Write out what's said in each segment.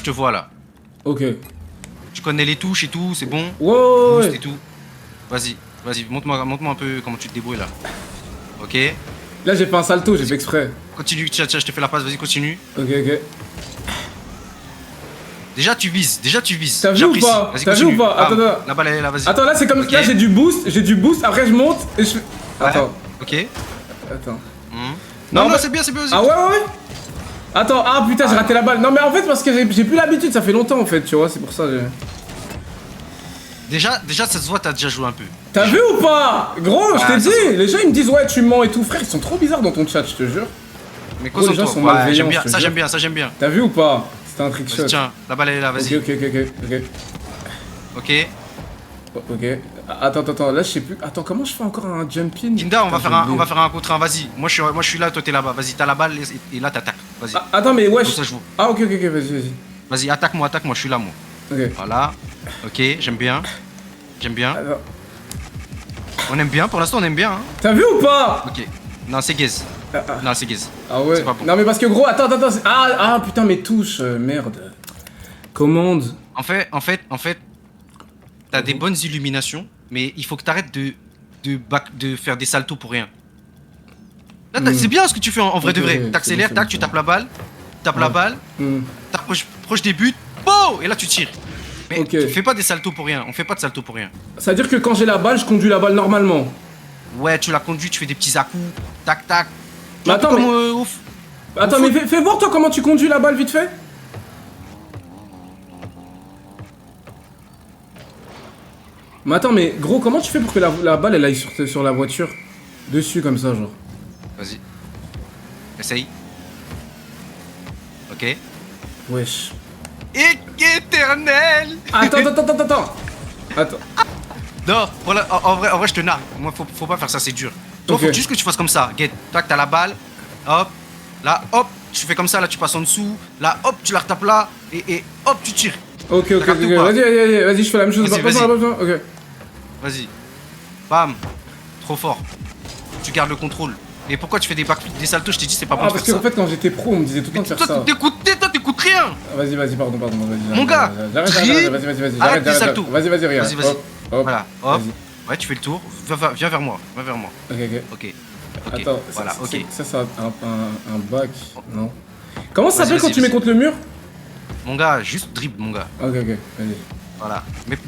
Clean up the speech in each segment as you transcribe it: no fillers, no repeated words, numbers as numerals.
je te vois là. Ok. Tu connais les touches et tout, c'est bon. Ouais. Boost et tout. Vas-y, vas-y, montre-moi un peu comment tu te débrouilles là. Ok. Là, j'ai fait un salto, j'ai fait exprès. Continue, tiens, je te fais la passe, vas-y, continue. Ok. Déjà tu vises. T'as vu ou pas? Vas-y, T'as vu ou continue. pas? Attends, Bam. attends. La balle elle est là, vas-y. Attends, là, c'est comme. Ok. Là, j'ai du boost, après je monte et je fais. Ouais. Attends. Ok. Attends. Non, mais- c'est bien, vas-y. Ah ouais. Attends, putain, j'ai raté la balle. Non, mais en fait, parce que j'ai plus l'habitude, ça fait longtemps en fait, tu vois, c'est pour ça. Déjà, ça se voit, t'as déjà joué un peu. T'as vu ou pas? Gros, je Ah, t'ai ça se dit, les gens ils me disent ouais, tu mens et tout, frère, ils sont trop bizarres dans ton chat, je te jure. Mais Gros, les gens concentre-toi. sont malveillants, j'aime bien, je te ça jure. j'aime bien. T'as vu ou pas? C'était un trick shot. Vas-y, tiens, la balle elle est là, vas-y. Ok. Ok. Attends, là je sais plus. Attends, comment je fais encore un jump in? Kinda, on va faire un contre un, vas-y. Moi je suis là, toi t'es là-bas. Vas-y, t'as la balle et là t'attaques. Vas-y. Attends, mais ouais. Comme ça, je vous. Ah, ok, vas-y. Vas-y, attaque-moi, je suis là, moi. Ok. Voilà. Ok, j'aime bien. Alors. On aime bien, pour l'instant on aime bien. Hein. T'as vu ou pas? Ok. Non, c'est gaze. Non, c'est gaze. Ah ouais. C'est pas bon. Non, mais parce que gros, attends. Ah, putain, mes touches, merde. Commande. En fait, t'as des bonnes illuminations, mais il faut que t'arrêtes de faire des saltos pour rien. Là, c'est bien ce que tu fais en vrai de vrai. T'accélères, tac, tu tapes la balle, t'approches proche des buts, boum, et là tu tires. Mais tu fais pas des saltos pour rien, on fait pas de saltos pour rien. Ça veut dire que quand j'ai la balle, je conduis la balle normalement. Ouais, tu la conduis, tu fais des petits à-coups, tac, tac. Mais attends, mais fais voir toi comment tu conduis la balle vite fait. Mais attends, mais gros, comment tu fais pour que la balle elle aille sur la voiture? Dessus comme ça, genre. Vas-y. Essaye. Ok. Wesh. Éternel. Attends. Non, voilà, en vrai, je te nargue. Moi, faut pas faire ça, c'est dur. Toi, faut juste que tu fasses comme ça. Get. Toi, t'as la balle. Hop. Là, hop. Tu fais comme ça, là, tu passes en dessous. Là, hop, tu la retapes là. Et hop, tu tires. Ok. Vas-y, je fais la même chose. Vas-y. Ok. Vas-y. Bam. Trop fort. Tu gardes le contrôle. Et pourquoi tu fais des saltos? Je t'ai dit, c'est pas bon de faire parce qu'en fait, quand j'étais pro, on me disait tout le temps de faire ça. Toi, t'écoutes rien. Vas-y, pardon. Mon gars, J'arrête, vas-y. Arrête les saltos. Vas-y, regarde. Vas-y. Hop. Voilà, hop. Ouais, tu fais le tour. Viens vers moi. Ok. Ok. Attends, Voilà, ok. Ça, c'est un bac, non? Comment ça s'appelle quand tu mets contre le mur? Mon gars, juste dribble, mon gars. Ok, vas-y. Voilà. Mais.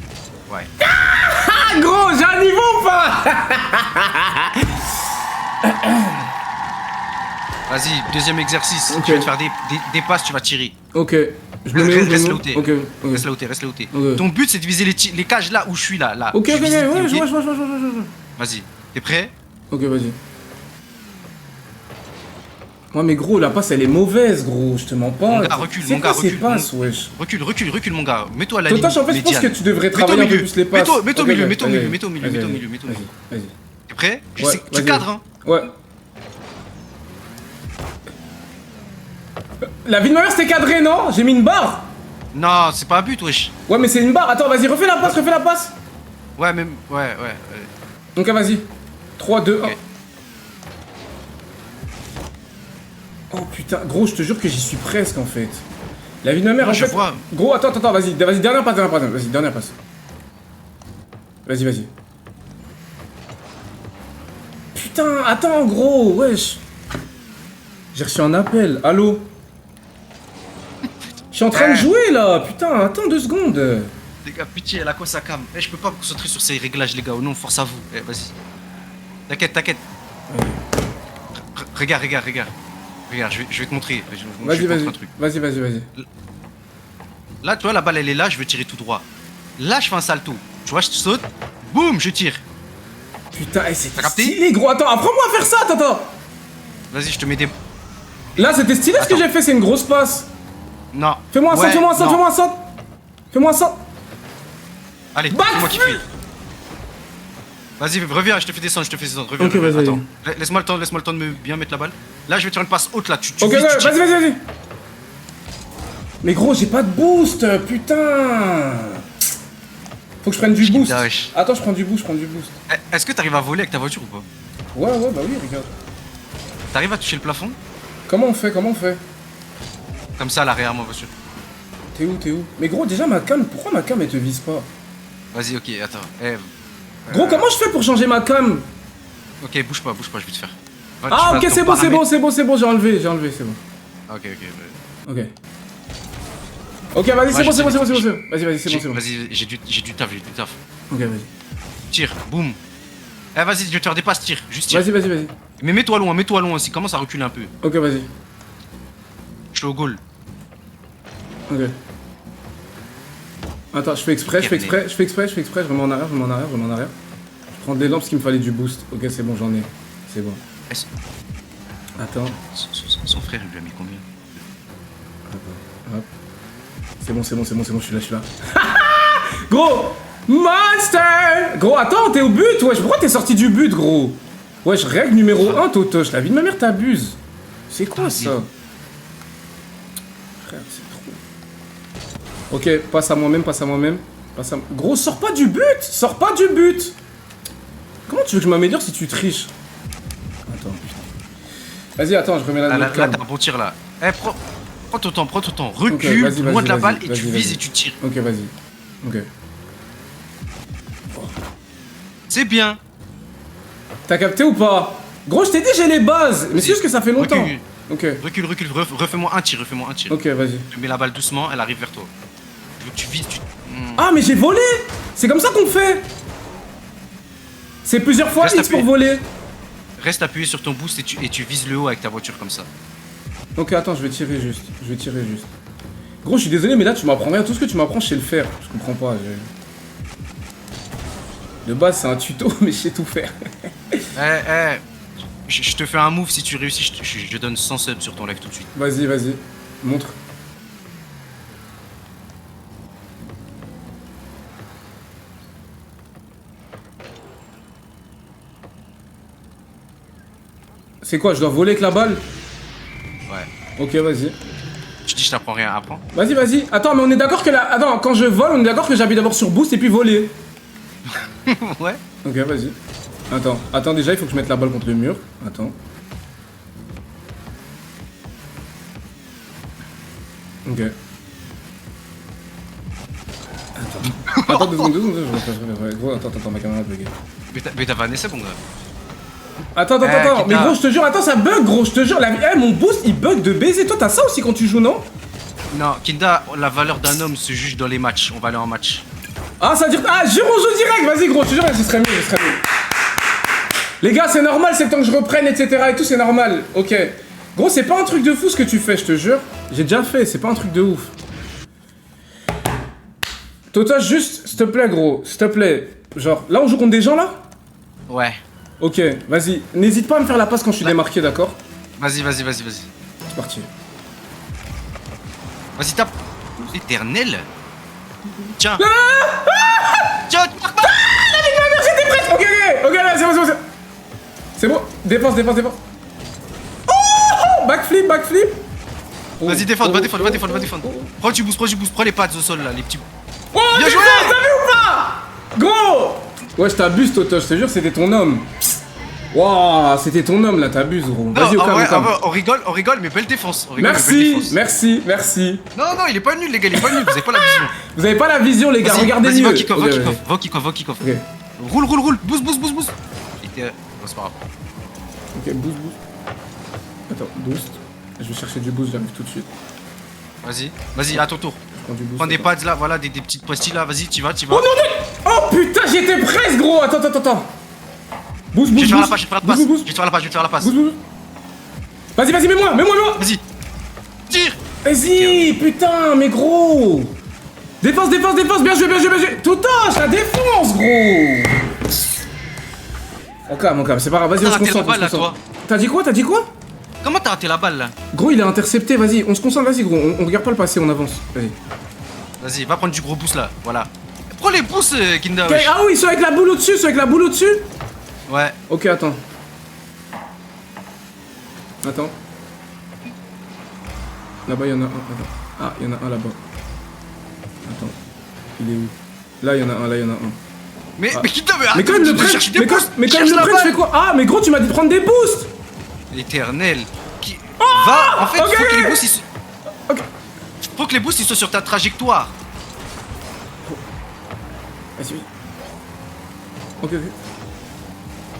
Ouais. Ah, gros, j'ai un niveau ou pas? Vas-y, deuxième exercice. Ok. Tu vas te faire des passes, tu vas tirer. Ok. Je me mets où? Reste là où t'es. Ok. Reste là où t'es. Ton but, c'est de viser les cages là où je suis là. Ok, Je vise, ouais, ok je vois. Vas-y. T'es prêt? Ok, vas-y. Ouais, mais gros, la passe elle est mauvaise, gros, je te mens pas. Mon gars, recule, C'est quoi ces passes, wesh? Recule, mon gars. Mets-toi à la Toi, ligne. en fait, je pense que tu devrais travailler un peu plus les passes. Mets-toi au milieu. Vas-y. T'es prêt? Ouais, Tu cadres, hein? Ouais. La vie de ma mère c'était cadré, non? J'ai mis une barre. Non, c'est pas un but, wesh. Ouais, mais c'est une barre. Attends, vas-y, refais la passe. Ouais, même. Ouais. Donc, vas-y. 3, 2, 1. Ok. Oh putain, gros, je te jure que j'y suis presque en fait. La vie de ma mère, Non, en je fait. vois. Gros, attends, vas-y, dernière passe. Vas-y, dernière passe. Vas-y. Putain, attends, gros, wesh. J'ai reçu un appel, allô? Je suis en train de jouer là, putain, attends 2 secondes. Les gars, pitié, elle a quoi sa cam? Je peux pas me concentrer sur ces réglages, les gars. Oh non, force à vous. Vas-y. T'inquiète. Regarde. Regarde, je vais te montrer. Vas-y. Un truc. Vas-y. Là, tu vois, la balle, elle est là, je veux tirer tout droit. Là, je fais un salto. Tu vois, je saute. Boum, je tire. Putain, c'est T'as capté? stylé, gros. Attends, apprends-moi à faire ça, attends. Vas-y, je te mets des... Là, c'était stylé ce que j'ai fait, c'est une grosse passe. Non. Fais-moi un saut, Ouais, fais-moi un saut. Allez, Back c'est moi qui fais. Vas-y, reviens, je te fais descendre, reviens. Ok, vas-y. Attends, laisse-moi le temps de me bien mettre la balle. Là, je vais te faire une passe haute, là, tu Ok, vises, tu tires. vas-y. Mais gros, j'ai pas de boost, putain. Faut que je prenne du boost. Attends, je prends du boost. Est-ce que t'arrives à voler avec ta voiture ou pas? Ouais, bah oui, regarde. T'arrives à toucher le plafond? Comment on fait? Comme ça, à l'arrière, ma voiture. T'es où? Mais gros, déjà ma cam, pourquoi ma cam elle te vise pas? Vas-y, ok, attends. Gros, comment je fais pour changer ma cam? Ok, bouge pas, je vais te faire. Ah, ok, c'est bon, j'ai enlevé, c'est bon. Ok. Ok. Ok, vas-y, c'est bon. Vas-y, c'est bon. Vas-y, j'ai du taf. Ok, vas-y. Tire, boum. Vas-y, je te redépasse, tire, juste tire. Vas-y. Mais mets-toi loin aussi, commence à reculer un peu. Ok, vas-y. Je suis au goal. Ok. Attends, je fais exprès, je remets en arrière. Je prends des lampes parce qu'il me fallait du boost. Ok, c'est bon, j'en ai. C'est bon. Attends. Son frère, il lui a mis combien? Hop. C'est bon, je suis là. Gros! Monster! Gros, attends, t'es au but, wesh. Pourquoi t'es sorti du but, gros? Wesh, règle numéro 1, Totoche. La vie de ma mère, t'abuses. C'est quoi ça? Frère, c'est trop. Ok, passe à moi-même. Gros, sors pas du but! Comment tu veux que je m'améliore si tu triches? Attends, putain. Vas-y, attends, je remets la là, t'as un bon tir là. Prends ton temps. Recule, okay, loin de la balle et tu vises et tu tires. Ok, vas-y. Ok. C'est bien. T'as capté ou pas? Gros, je t'ai dit, j'ai les bases. Mais c'est juste que ça fait longtemps. Recule. Refais-moi un tir. Ok, vas-y. Tu mets la balle doucement, elle arrive vers toi. Je veux que tu vises, Ah, mais j'ai volé! C'est comme ça qu'on fait! C'est plusieurs fois X pour voler. Reste appuyé sur ton boost et tu vises le haut avec ta voiture comme ça. Ok, attends, je vais tirer juste. Gros, je suis désolé, mais là, tu m'apprends rien. Tout ce que tu m'apprends, je sais le faire. Je comprends pas. De base, c'est un tuto, mais je sais tout faire. Je te fais un move, si tu réussis, je donne 100 subs sur ton live tout de suite. Vas-y. Montre. C'est quoi, je dois voler avec la balle? Ouais. Ok, vas-y. Tu dis je t'apprends rien, apprends. Vas-y. Attends, mais on est d'accord que là... Attends, quand je vole, on est d'accord que j'appuie d'abord sur boost et puis voler. Ouais. Ok, vas-y. Attends, déjà, il faut que je mette la balle contre le mur. Attends. Ok. Attends 2 secondes, Attends, ma caméra a bugué. Mais t'as pas un essai, mon gars. Attends, mais gros, je te jure, attends, ça bug, gros, je te jure, mon boost, il bug de baiser. Toi, t'as ça aussi quand tu joues, non? Non, Kinda, la valeur d'un homme se juge dans les matchs. On va aller en match. Ah, ça veut dire... Ah, jure, on joue direct. Vas-y, gros, je te jure, ce serait mieux. Les gars, c'est normal, c'est le temps que je reprenne, etc. et tout, c'est normal. Ok. Gros, c'est pas un truc de fou ce que tu fais, je te jure. J'ai déjà fait, c'est pas un truc de ouf. Toto, juste, s'il te plaît, gros, s'il te plaît. Genre, là, on joue contre des gens, là? Ouais. Ok, vas-y. N'hésite pas à me faire la passe quand je suis démarqué, d'accord? Vas-y. C'est parti. Vas-y, tape. Éternel. Tiens. Tiens, tu marques pas. J'étais presque. Ok, là, c'est bon. C'est bon, défense. Oh, backflip. Vas-y, défends, va défendre. Prends du boost, prends les pattes au sol là, les petits. Oh, bien joué. T'as vu ou pas? Gros. Ouais, je t'abuse, Toto, je te jure, c'était ton homme. Waouh, c'était ton homme là, t'abuses, gros. Vas-y, au calme. On rigole, mais belle défense. Merci. Non, il est pas nul, les gars, vous avez pas la vision. Vous avez pas la vision, les gars, regardez mieux. Vas-y, va kick-off. Okay. Roule, boost. C'est pas grave. Ok, boost. Attends, boost. Je vais chercher du boost, j'arrive tout de suite. Vas-y, à ton tour. Prends des pads là, voilà, des petites pastilles là, vas-y, t'y vas. Oh non. Oh putain, j'étais presque, gros. Attends. Boost. Je vais te faire la passe. Vas-y, mets-moi. Vas-y. Tire. Vas-y, putain, mais gros. Défense, bien joué. Toutoche, la défense, gros. On calme, c'est pas grave, vas-y, on se concentre. T'as dit quoi? Comment t'as raté la balle là? Gros, il a intercepté, vas-y, on se concentre, vas-y, gros, on regarde pas le passé, on avance. Vas-y, va prendre du gros boost là, voilà. Prends les boosts, Kinda. Ah oui, ceux avec la boule au-dessus, Ouais. Ok, attends. Là-bas, il y en a un. Ah, il y en a un là-bas. Attends. Il est où? Là, il y en a un. Mais Kinda, mais quand même le prêtre, je fais quoi? Ah, mais gros, tu m'as dit de prendre des boosts! L'éternel. Va, en fait, il faut que les boosts ils se... Ok. Faut que les boosts ils soient sur ta trajectoire. Vas-y. Ok.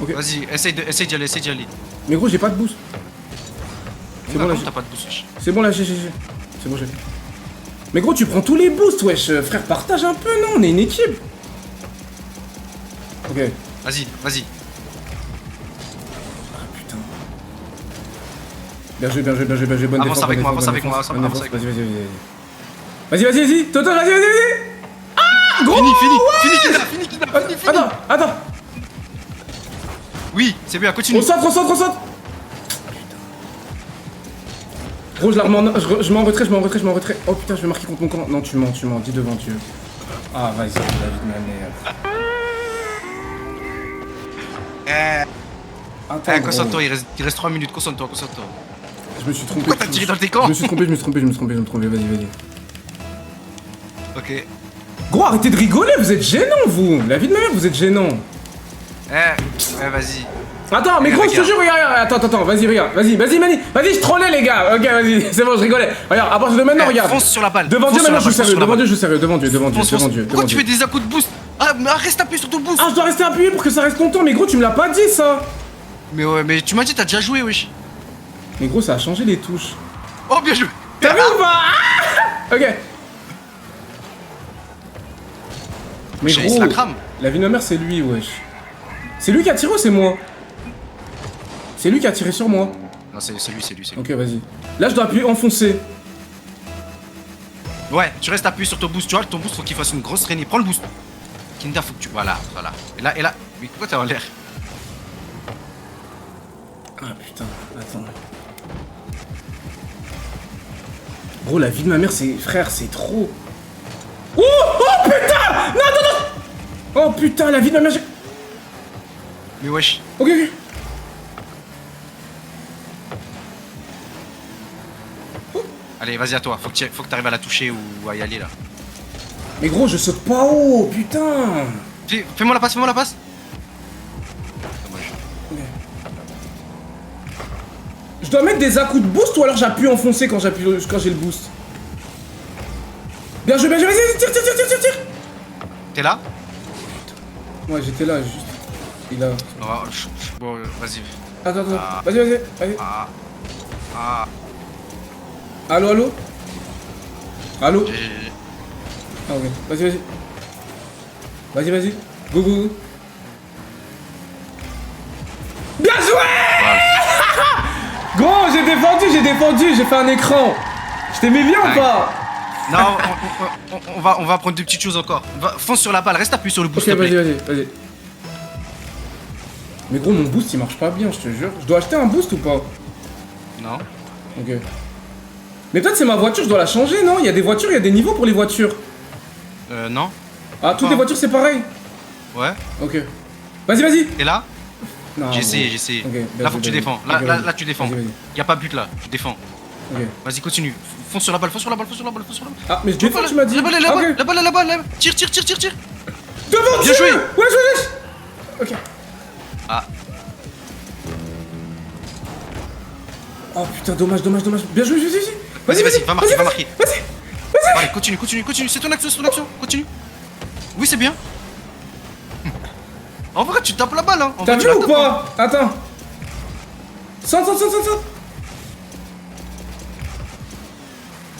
Ok. Vas-y, essaye d'y aller, essaye d'y aller. Mais gros, j'ai pas de boost. C'est bon là, T'as pas de boost, wesh. c'est bon là, j'ai. C'est bon, j'ai. Mais gros, tu prends tous les boosts, wesh. Frère, partage un peu, non? On est une équipe. Ok. Vas-y, vas-y. Ah putain. Bien joué, bien joué, bien joué, bien joué. Bonne Avance défense. avec moi, bonne avance avec défense, moi, bonne avance défense. avec moi. Vas-y. Toto, vas-y. Ah, gros. Fini, ouais. fini, Kinda. Attends. Oui, c'est bien, continue. On saute. Gros, je mets en retrait. Oh putain, je vais marquer contre mon camp. Non, tu mens, dis devant Dieu. Ah, vas-y, David, ma merde. Attends, Concentre-toi, il reste 3 minutes, concentre-toi. Je me suis trompé. Pourquoi t'as tiré dans tes camps? Je me suis trompé, vas-y. Ok. Gros, arrêtez de rigoler, vous êtes gênants, vous. La vie de ma mère, vous êtes gênants. Vas-y. Attends, mais gros, je te jure, regarde. Attends, vas-y, regarde. Vas-y, Mani. Vas-y, je trollais, les gars. Ok, vas-y, c'est bon, je rigolais. Regarde, à partir de maintenant, regarde. Fonce sur la balle. Devant Dieu, maintenant, je suis sérieux. Devant Dieu. Pourquoi tu fais des coups de boost? Reste appuyé sur ton boost. Ah, je dois rester appuyé pour que ça reste longtemps. Mais gros, tu me l'as pas dit, ça. Mais ouais, mais tu m'as dit, t'as déjà joué, wesh. Mais gros, ça a changé les touches. Oh, bien joué. T'as vu ou pas? Ok. Mais J'ai gros, la crame. la vie de ma mère, c'est lui, wesh. C'est lui qui a tiré ou c'est moi? C'est lui qui a tiré sur moi. Non, c'est lui. Ok, vas-y. Là, je dois appuyer enfoncer. Ouais, tu restes appuyé sur ton boost. Tu vois, ton boost, faut qu'il fasse une grosse traînée. Prends le boost. Kinda, faut que tu. Voilà. Et là. Mais pourquoi t'es en l'air? Ah putain, attends. Gros, la vie de ma mère, c'est. Frère, c'est trop. Oh putain! Non! Oh putain, la vie de ma mère, j'ai. Mais wesh. Ok. Allez, vas-y à toi. Faut que t'arrives à la toucher ou à y aller là. Mais gros, je saute pas haut, putain! Fais-moi la passe. Dommage. Je dois mettre des à-coups de boost ou alors j'appuie enfoncer quand j'ai le boost? Bien joué, vas-y, tire! T'es là? Ouais, j'étais là, juste. Il a. Bon, vas-y. Attends, vas-y. Allô? Ah, ok, vas-y. Vas-y. Go. Bien joué! Gros, j'ai défendu, j'ai fait un écran. Je t'aimais bien ou pas? Non, on va prendre deux petites choses encore. Fonce sur la balle, reste appuyé sur le boost. Ok, vas-y. Mais gros, mon boost il marche pas bien, je te jure. Je dois acheter un boost ou pas? Non. Ok. Mais peut-être c'est ma voiture, je dois la changer, non? Il y a des voitures, il y a des niveaux pour les voitures. Non. Ah, toutes les voitures c'est pareil? Ouais. Ok. Vas-y. T'es là? Non, J'ai essayé. Ok, Là, faut que tu défends. Là, tu défends. Vas-y. Y a pas but là, tu défends. Ok. Vas-y, continue. Fonce sur la balle. Ah, mais je défends, tu m'as dit. La balle. Tire. Devant Bien joué. Wesh. Ok. Ah. Oh putain, dommage. Bien joué, Vas-y, va marquer. Vas-y. Allez, continue. C'est ton action. Continue. Oui, c'est bien. En vrai, tu tapes la balle, hein. T'as vu ou pas? Attends. Saute.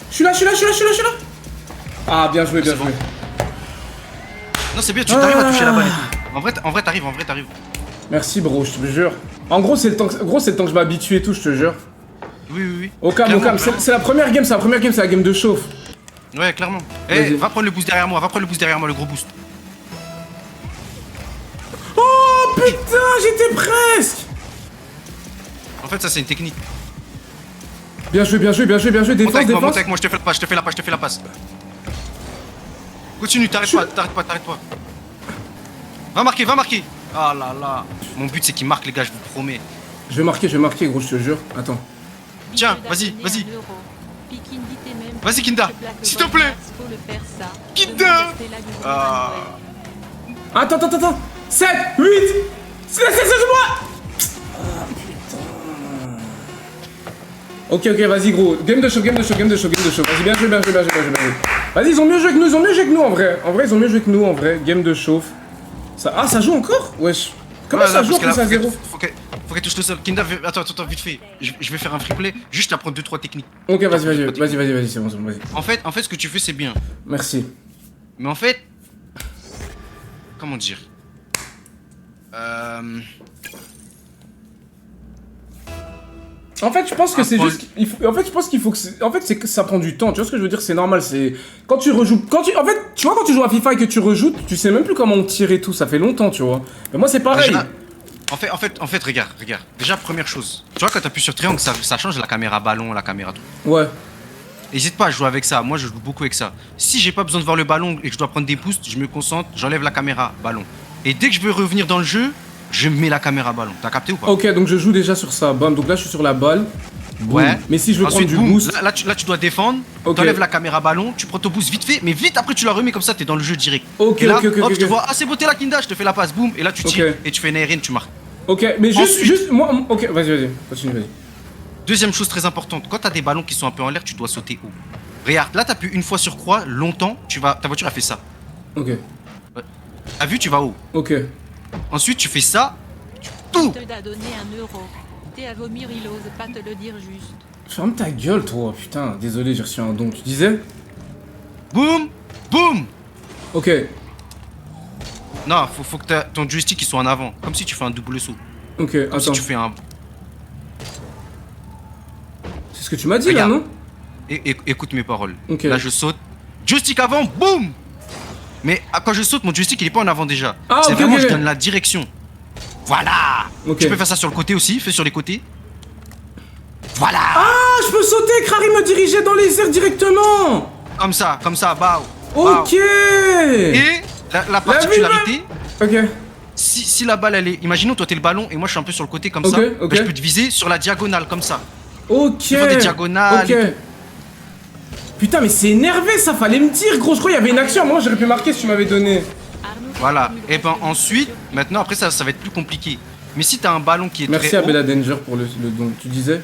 Je suis là. Ah, bien joué. Bon. Non, c'est bien, tu t'arrives à toucher la balle et tout. En vrai, t'arrives. Merci, bro, je te jure. En gros, c'est le temps que je m'habitue et tout, je te jure. Oui. Au calme. C'est la première game, c'est la game de chauffe. Ouais, clairement. Vas-y. Va prendre le boost derrière moi, le gros boost. Oh putain, j'étais presque. En fait, ça, c'est une technique. Bien joué, défense. Monte avec moi, je te fais la passe. Continue, t'arrêtes pas. Va marquer. Ah là. Mon but, c'est qu'il marque, les gars, je vous promets. Je vais marquer, gros, je te jure. Attends. Tiens, vas-y. Vas-y, Kinda, s'il te plaît. Kinda. Attends. 7, 8. C'est moi. Ah putain. Ok, vas-y, gros. Game de show. Vas-y, bien joué. Vas-y, ils ont mieux joué que nous, en vrai. Ils ont mieux joué que nous, en vrai. Game de chauffe. Ça joue encore? Wesh. Comment ça joue plus à 0? Faut qu'elle touche le sol. Kinda, attends, vite fait. Je vais faire un free play, juste apprendre 2-3 techniques. Ok, vas-y, c'est bon, vas-y. En fait, ce que tu fais, c'est bien. Merci. Mais en fait... Comment dire En fait, je pense que c'est juste... En fait, je pense qu'il faut que... En fait, c'est que ça prend du temps. Tu vois ce que je veux dire? C'est normal, c'est... Quand tu rejoues... En fait, tu vois, quand tu joues à FIFA et que tu rejoutes, tu sais même plus comment tirer et tout. Ça fait longtemps, tu vois. Mais moi, c'est pareil. Déjà, en fait, regarde. Déjà, première chose. Tu vois, quand t'appuies sur triangle, ça change la caméra ballon, la caméra tout. Ouais. Hésite pas à jouer avec ça. Moi, je joue beaucoup avec ça. Si j'ai pas besoin de voir le ballon et que je dois prendre des boosts, je me concentre, j'enlève la caméra ballon. Et dès que je veux revenir dans le jeu, je mets la caméra ballon. T'as capté ou pas? Ok, donc je joue déjà sur ça. Bam, donc là, je suis sur la balle. Boum. Ouais. Mais si je veux Ensuite, prendre du boost... Là, tu dois défendre. Ok. T'enlèves la caméra ballon, tu prends ton boost vite fait, mais vite après tu la remets comme ça, t'es dans le jeu direct. Ok, et là, ok. je te vois, ah c'est beau, t'es là Kinda, je te fais la passe, boum, et là tu tires et tu fais une aérienne, tu marques. Ok, mais Ensuite- juste, moi... Ok, vas-y, continue, vas-y. Deuxième chose très importante, quand t'as des ballons qui sont un peu en l'air, tu dois sauter haut. Regarde, là t'appuies une fois sur croix, longtemps, ta voiture a fait ça. Ok. T'as vu, tu vas haut. Ok. Ensuite tu fais ça, tout. te l'a donné 1 euro. T'es à vomir, il ose pas te le dire juste. Ferme ta gueule, toi, putain. Désolé, j'ai reçu un don. Tu disais? Boum, boum. Ok. Non, faut que ton joystick il soit en avant, comme si tu fais un double saut. Ok, Comme attends. si tu fais un... C'est ce que tu m'as dit, Regarde. là, non? Écoute mes paroles. Ok. Là je saute. Joystick avant, boum. Mais quand je saute, mon joystick il est pas en avant déjà. Ah, c'est ok, vraiment ok. je donne la direction. Voilà. Ok. Tu peux faire ça sur le côté aussi, fais sur les côtés. Voilà. Ah, je peux sauter, Crary me dirigeait dans les airs directement. Comme ça, bah. Ok. Et la particularité, Ok. si la balle elle est... Imaginons toi t'es le ballon et moi je suis un peu sur le côté comme Ok, ça. ok. Bah, je peux te viser sur la diagonale comme ça. Ok. Il faut des diagonales Ok. et tout. Putain, mais c'est énervé, ça fallait me dire, gros. Je crois qu'il y avait une action. Moi, j'aurais pu marquer si tu m'avais donné. Arnaud, Voilà. tu Et ben ensuite, maintenant après ça va être plus compliqué. Mais si t'as un ballon qui est Merci très à haut, Bella Danger pour le don. Tu disais?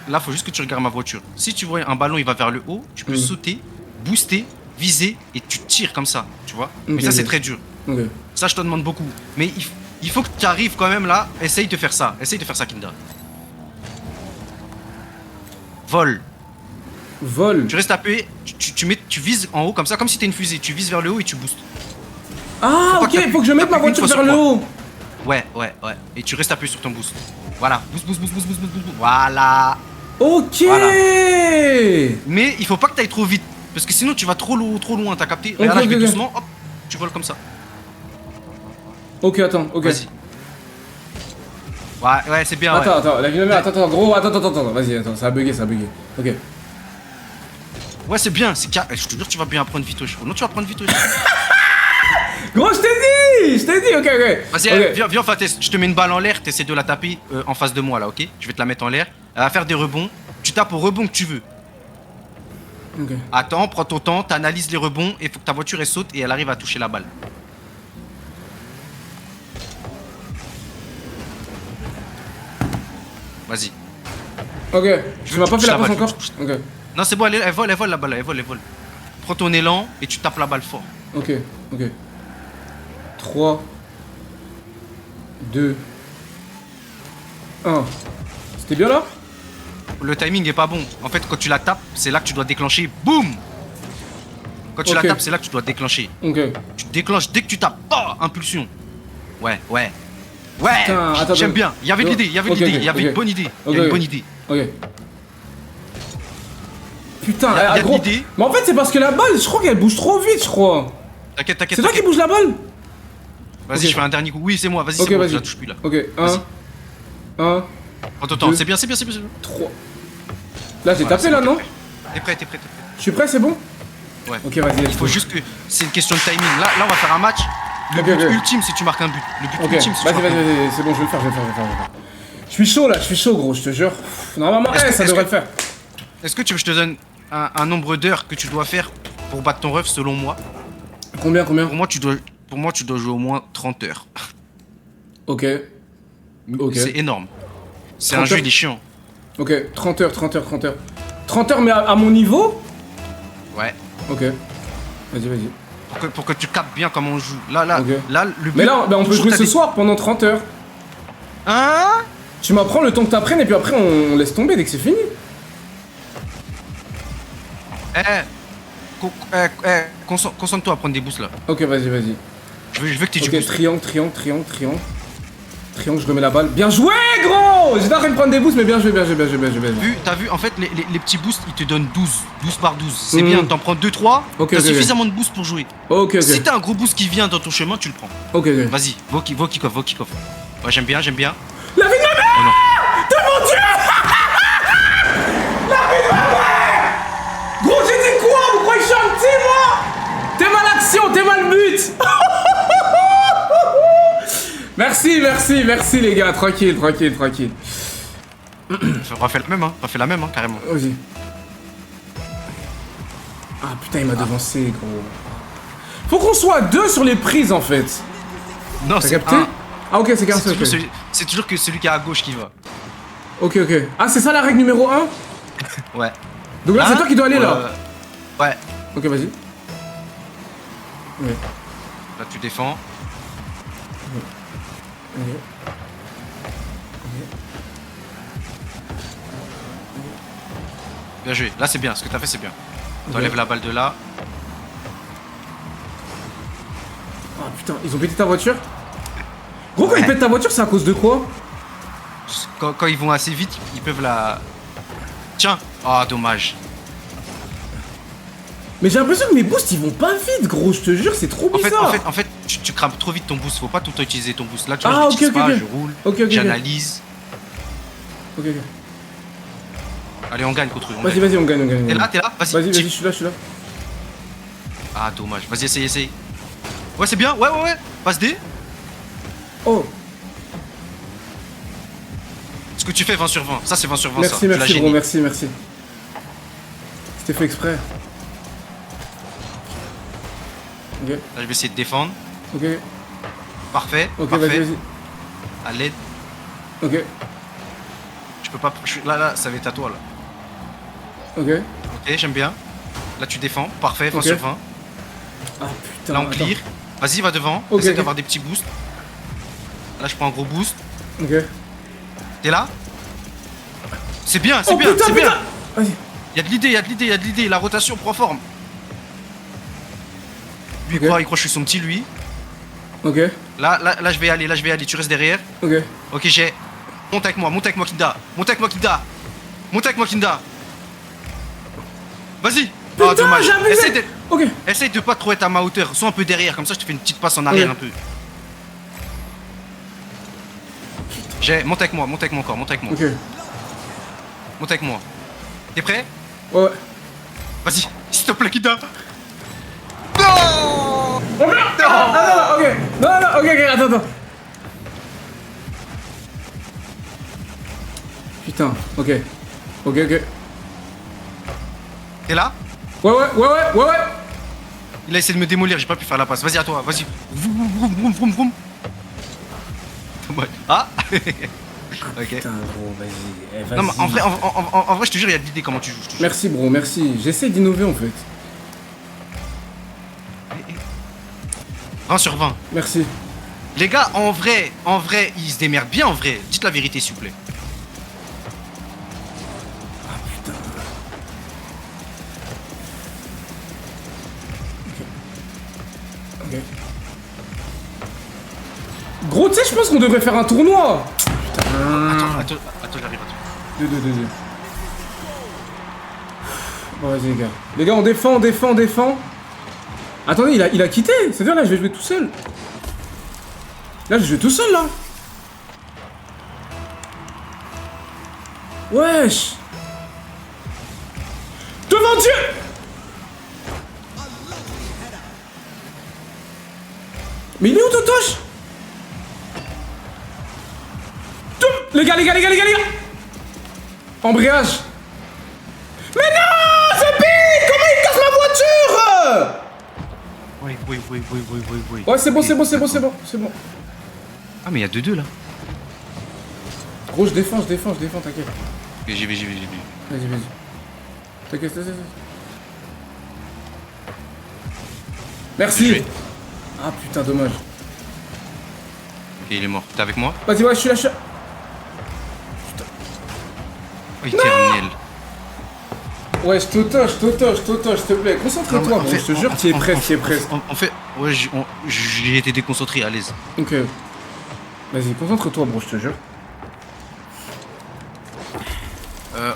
là faut juste que tu regardes ma voiture. Si tu vois un ballon il va vers le haut, tu peux Mhm. sauter, booster, viser et tu tires comme ça, tu vois. Mais Ok, ça c'est ok. très dur. Ok. Ça je te demande beaucoup. Mais il faut que tu arrives quand même là, essaye de faire ça. Essaye de faire ça Kinda. Vol. Vol. Tu restes appuyé, tu vises en haut comme ça, comme si t'es une fusée. Tu vises vers le haut et tu boostes. Ah, Faut pas ok, que faut que je mette ma t'appuies une voiture fois vers sur le moi. haut. Ouais. Et tu restes appuyé sur ton boost. Voilà. Boost. Voilà. Ok. Voilà. Mais il faut pas que t'ailles trop vite. Parce que sinon tu vas trop loin, t'as capté? Regarde là, je vais ok. doucement, hop, tu voles comme ça. Ok, attends, ok. Vas-y. Ouais, c'est bien. Attends, ouais. attends, la vie de ma mère, attends, gros, attends, vas-y, attends, ça a bugué. Ok. Ouais, c'est bien, c'est carré. Je te jure, tu vas bien apprendre vite au chevaux. Non, tu vas apprendre vite au chevaux. Gros, je t'ai dit, ok. Vas-y, Ok. viens, enfin, je te mets une balle en l'air, t'essaies de la taper en face de moi là, ok? Je vais te la mettre en l'air. Elle va faire des rebonds. Tu tapes au rebond que tu veux. Ok. Attends, prends ton temps, t'analyses les rebonds et faut que ta voiture elle saute et elle arrive à toucher la balle. Vas-y. Ok, tu m'as pas fait la passe balle, encore? Ok, Non, c'est bon, elle vole la balle, elle vole. Prends ton élan et tu tapes la balle fort. ok. 3, 2, 1. C'était bien là? Le timing est pas bon. En fait, quand tu la tapes, c'est là que tu dois déclencher. Boum! Quand tu la Ok. tapes, c'est là que tu dois déclencher. Ok. Tu déclenches dès que tu tapes. Oh, impulsion. Ouais. Putain, attends, J'aime bien. Il y avait de l'idée, il y avait Ok, une ok. bonne idée. Ok, Il y a une ok. bonne idée. Ok. Putain, Y a de gros. l'idée. Mais en fait, c'est parce que la balle, je crois qu'elle bouge trop vite, je crois. T'inquiète. C'est toi qui bouge la balle? Vas-y, Ok. je fais un dernier coup. Oui, c'est moi. Vas-y, Ok, c'est bon, vas-y. je la touche plus là. Ok, Vas-y. 1, Prends ton temps. Deux. C'est bien. 3. Là, j'ai Voilà, tapé c'est là, bon, non? T'es prêt. Je suis prêt, c'est bon? Ouais. Ok, vas-y, Il faut juste que. C'est une question de timing. Là, on va faire un match. Le Ok, but ok. ultime, c'est que tu marques un but. Le but Ok, ultime, c'est que tu vas-y, marques un but. c'est bon, je vais le faire. Je suis chaud là, gros, je te jure. Normalement, Est-ce que- ça est-ce devrait que- le faire. Est-ce que tu veux que je te donne un nombre d'heures que tu dois faire pour battre ton ref selon moi? Combien? Pour moi, tu dois jouer au moins 30 heures. Ok. Ok. C'est énorme. C'est 30 un jeu, heures. il est chiant. Ok, 30 heures, 30 heures, 30 heures. 30 heures, mais à mon niveau? Ouais. Ok. Vas-y, vas-y. Pour que tu captes bien comment on joue. Là, Ok. là, le but. Mais là, bah, on peut toujours jouer t'as ce des- soir pendant 30 heures. Hein? Tu m'apprends le temps que t'apprennes et puis après on laisse tomber dès que c'est fini. Concentre-toi à prendre des boosts là. Ok, vas-y, vas-y. Je veux que tu aies du Ok, boost. triangle, triangle, triangle, triangle. Triangle, je remets la balle. Bien joué, gros! J'étais en train de prendre des boosts, mais bien joué, bien joué, bien joué, bien joué. Bien joué. T'as vu, en fait, les petits boosts, ils te donnent 12 par 12. C'est Mhm. bien, t'en prends 2-3, Ok, t'as ok, ok. suffisamment de boosts pour jouer. Ok, ok. Si t'as un gros boost qui vient dans ton chemin, tu le prends. Ok, ok. Vas-y, va au kick-off, va au kick-off. Ouais, j'aime bien, j'aime bien. La vie de ma mère! Oh non. T'es mon dieu! La vie de ma mère! Gros, j'ai dit quoi? Vous croyez que je suis un petit, moi? T'es mal l'action, t'es mal but! Merci, merci, merci les gars. Tranquille, tranquille, tranquille. On refait la même, carrément. Vas-y. Ah putain, il m'a devancé, gros. Faut qu'on soit deux sur les prises en fait. Non, T'as c'est capté? un. Ah ok, c'est qu'un seul. C'est toujours que celui qui est à gauche qui va. Ok, ok. Ah, c'est ça la règle numéro 1? Ouais. Donc là, c'est Hein? toi qui dois aller là. Ouais. Ok, vas-y. Ouais. Là, tu défends. Ok. Bien joué. Là, c'est bien. Ce que t'as fait, c'est bien. Ok. T'enlèves la balle de là. Ah putain, ils ont pété ta voiture? Gros, quand Ouais. ils pètent ta voiture, c'est à cause de quoi? Quand ils vont assez vite, ils peuvent la. Tiens. Ah, dommage. Mais j'ai l'impression que mes boosts ils vont pas vite, gros, je te jure, c'est trop bizarre. En fait, tu crames trop vite ton boost. Faut pas tout le temps utiliser ton boost. Là, tu Ah, vois, je ok, l'utilise ok, pas, ok. je roule, Ok, ok, j'analyse. Ok, ok. Allez, on gagne contre eux. on Vas-y, gagne. vas-y, on gagne, on gagne. T'es là, vas-y. Vas-y, tire. vas-y, je suis là, je suis là. Ah, dommage. Vas-y, essaye. Ouais, c'est bien. Ouais. Passe D. Oh, Ce que tu fais 20 sur 20. Ça, c'est 20 sur 20. merci, ça. Tu l'as merci, génie. gros, merci, merci. C'était fait exprès. Ok, Là, je vais essayer de défendre. ok, Parfait. ok, Parfait. vas-y, vas-y. À l'aide. Ok, Je peux pas. Là, ça va être à toi, là. ok. Ok, j'aime bien. Là, tu défends. Parfait, 20 Ok. sur 20. Ah putain. Là, on attends. clear. Vas-y, va devant. Ok, Essaye ok. d'avoir des petits boosts. Là, je prends un gros boost. Ok. T'es là? C'est bien, c'est Oh bien, putain, c'est putain. bien. Vas-y. Y'a de l'idée. La rotation prend forme. Lui, Ok. il croit que je suis son petit, lui. Ok, Là, je vais y aller. Tu restes derrière. ok. Ok, j'ai. Monte avec moi, Kinda. Monte avec moi, Kinda. Vas-y. Putain, Ah, dommage. j'ai abusé. Ok. Essaye de pas trop être à ma hauteur. Sois un peu derrière. Comme ça, je te fais une petite passe en arrière Ok. un peu. Monte avec moi encore. Monte avec moi. T'es prêt? Ouais, ouais. Vas-y. S'il te plaît, Kinda. Oh merde! Ah, non, ok. Non, ok, attends. Putain, ok. Ok. T'es là? Ouais. Il a essayé de me démolir, j'ai pas pu faire la passe. Vas-y, à toi, vas-y. Vroom, vroom. Ah. Ok. Putain, gros, vas-y. Vas-y. Non, mais en vrai, je te jure, il y a de l'idée comment tu joues. je te jure. Merci, bro, merci. J'essaie d'innover en fait. 20 sur 20. Merci. Les gars, en vrai, ils se démerdent bien en vrai. Dites la vérité, s'il vous plaît. Ah putain. Ok. Gros, tu sais, je pense qu'on devrait faire un tournoi. Attends, j'arrive. Deux. Bon, vas-y, les gars. Les gars, on défend. Attendez, il a quitté. C'est-à-dire, là, je vais jouer tout seul. Là, je joue tout seul, là. Wesh. Devant Dieu. Mais il est où, Totoche? Les gars. Embrayage. Mais non, c'est pire. Comment il casse ma voiture? Oui. Ouais, c'est bon. Ah, mais il y a 2-2 là. Gros, je défends, t'inquiète. Ok, j'y vais. Vas-y. T'inquiète. Merci. Joué. Ah putain, dommage. Ok, il est mort. T'es avec moi? Vas-y, ouais, je suis là. Oh, éternel. Ouais, je t'autoche, s'il te plaît. Concentre-toi, Non, mais gros, je te jure, tu es presque. En fait, ouais, j'ai été déconcentré, à l'aise. Ok. Vas-y, concentre-toi, bro, je te jure.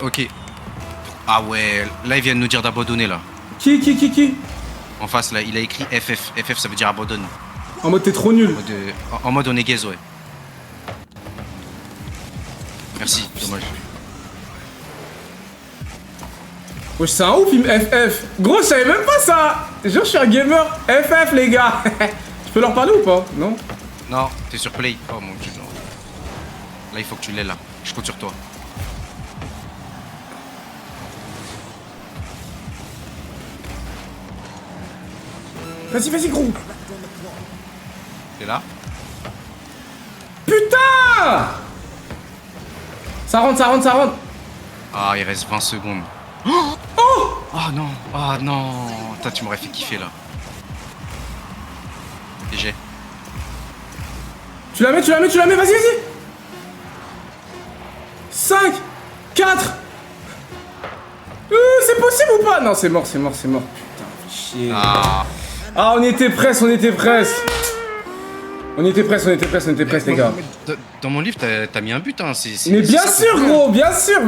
Ok. Ah ouais, là, ils viennent nous dire d'abandonner, là. Qui? En face, là, il a écrit FF. FF, ça veut dire abandonne. En mode t'es trop nul. En mode on est gaze, ouais. Merci, dommage. Wesh, c'est un ouf, il me FF. Gros, je savais même pas ça. Genre, je suis un gamer. FF, les gars. Je peux leur parler ou pas? Non? Non, t'es sur play. Oh mon dieu, non. Là, il faut que tu l'aies, là. Je compte sur toi. Vas-y, gros. T'es là? Putain! Ça rentre. Ah, il reste 20 secondes. Oh! Oh non! Oh non! Putain, tu m'aurais fait kiffer, là. GG. Tu la mets, vas-y. 5, 4. C'est possible ou pas? Non, c'est mort. Putain, chier. Ah, on était presque. On était presque, les gars. Dans mon livre, t'as mis un but, hein. Mais bien sûr, gros, bien sûr.